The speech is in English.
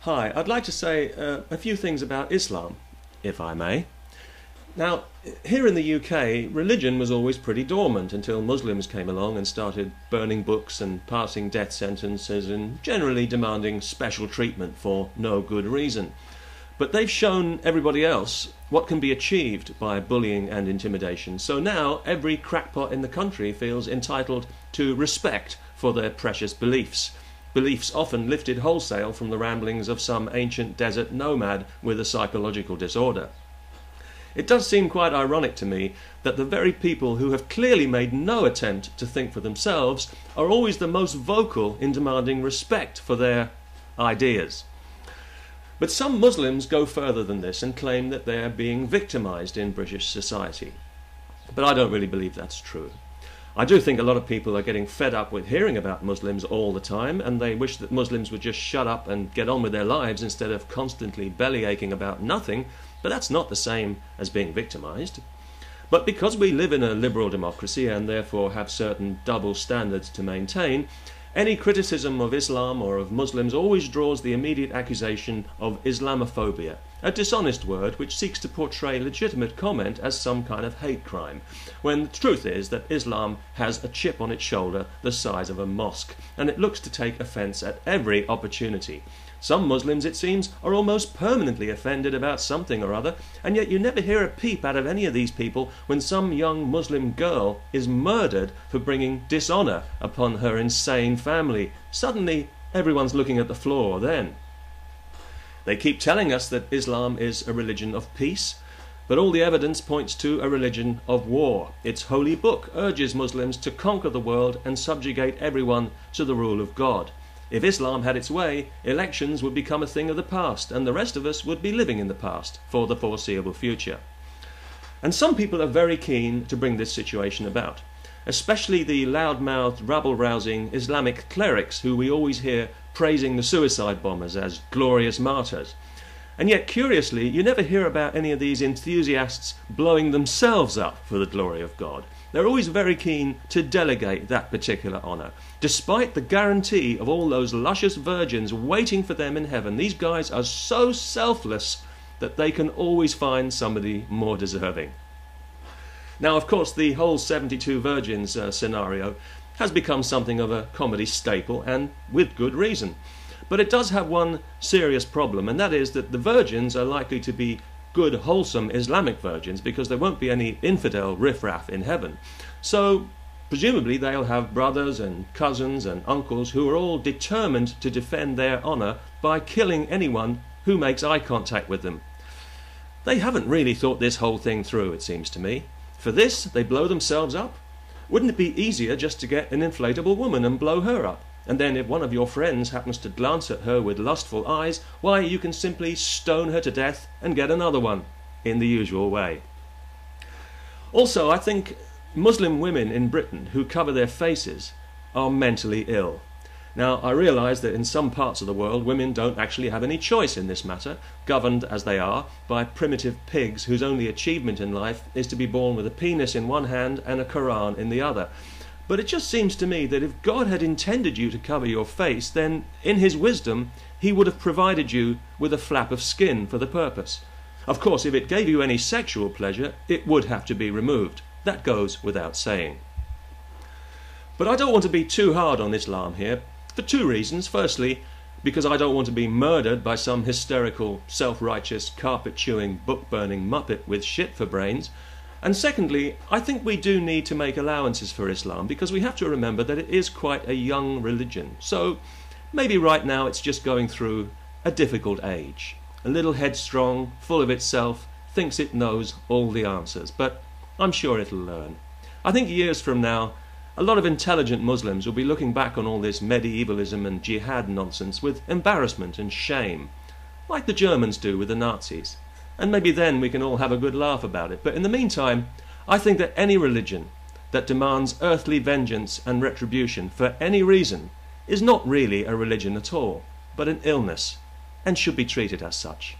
Hi, I'd like to say a few things about Islam, if I may. Now, here in the UK, religion was always pretty dormant until Muslims came along and started burning books and passing death sentences and generally demanding special treatment for no good reason. But they've shown everybody else what can be achieved by bullying and intimidation. So now every crackpot in the country feels entitled to respect for their precious beliefs. Beliefs often lifted wholesale from the ramblings of some ancient desert nomad with a psychological disorder. It does seem quite ironic to me that the very people who have clearly made no attempt to think for themselves are always the most vocal in demanding respect for their ideas. But some Muslims go further than this and claim that they are being victimized in British society. But I don't really believe that's true. I do think a lot of people are getting fed up with hearing about Muslims all the time, and they wish that Muslims would just shut up and get on with their lives instead of constantly bellyaching about nothing, but that's not the same as being victimized. But because we live in a liberal democracy and therefore have certain double standards to maintain, any criticism of Islam or of Muslims always draws the immediate accusation of Islamophobia, a dishonest word which seeks to portray legitimate comment as some kind of hate crime, when the truth is that Islam has a chip on its shoulder the size of a mosque, and it looks to take offence at every opportunity. Some Muslims, it seems, are almost permanently offended about something or other, and yet you never hear a peep out of any of these people when some young Muslim girl is murdered for bringing dishonour upon her insane family. Suddenly, everyone's looking at the floor then. They keep telling us that Islam is a religion of peace, but all the evidence points to a religion of war. Its holy book urges Muslims to conquer the world and subjugate everyone to the rule of God. If Islam had its way, elections would become a thing of the past, and the rest of us would be living in the past for the foreseeable future. And some people are very keen to bring this situation about, especially the loud-mouthed, rabble-rousing Islamic clerics who we always hear praising the suicide bombers as glorious martyrs. And yet, curiously, you never hear about any of these enthusiasts blowing themselves up for the glory of God. They're always very keen to delegate that particular honour. Despite the guarantee of all those luscious virgins waiting for them in heaven, these guys are so selfless that they can always find somebody more deserving. Now, of course, the whole 72 virgins scenario has become something of a comedy staple, and with good reason. But it does have one serious problem, and that is that the virgins are likely to be good, wholesome Islamic virgins because there won't be any infidel riffraff in heaven. So, presumably they'll have brothers and cousins and uncles who are all determined to defend their honour by killing anyone who makes eye contact with them. They haven't really thought this whole thing through, it seems to me. For this, they blow themselves up. Wouldn't it be easier just to get an inflatable woman and blow her up? And then if one of your friends happens to glance at her with lustful eyes, why, you can simply stone her to death and get another one, in the usual way. Also, I think Muslim women in Britain who cover their faces are mentally ill. Now, I realise that in some parts of the world women don't actually have any choice in this matter, governed as they are by primitive pigs whose only achievement in life is to be born with a penis in one hand and a Quran in the other. But it just seems to me that if God had intended you to cover your face, then in his wisdom he would have provided you with a flap of skin for the purpose. Of course, if it gave you any sexual pleasure, it would have to be removed. That goes without saying. But I don't want to be too hard on Islam here, for two reasons. Firstly, because I don't want to be murdered by some hysterical, self-righteous, carpet-chewing, book-burning muppet with shit for brains. And secondly, I think we do need to make allowances for Islam, because we have to remember that it is quite a young religion. So maybe right now it's just going through a difficult age. A little headstrong, full of itself, thinks it knows all the answers, but I'm sure it'll learn. I think years from now, a lot of intelligent Muslims will be looking back on all this medievalism and jihad nonsense with embarrassment and shame, like the Germans do with the Nazis. And maybe then we can all have a good laugh about it. But in the meantime, I think that any religion that demands earthly vengeance and retribution for any reason is not really a religion at all, but an illness, and should be treated as such.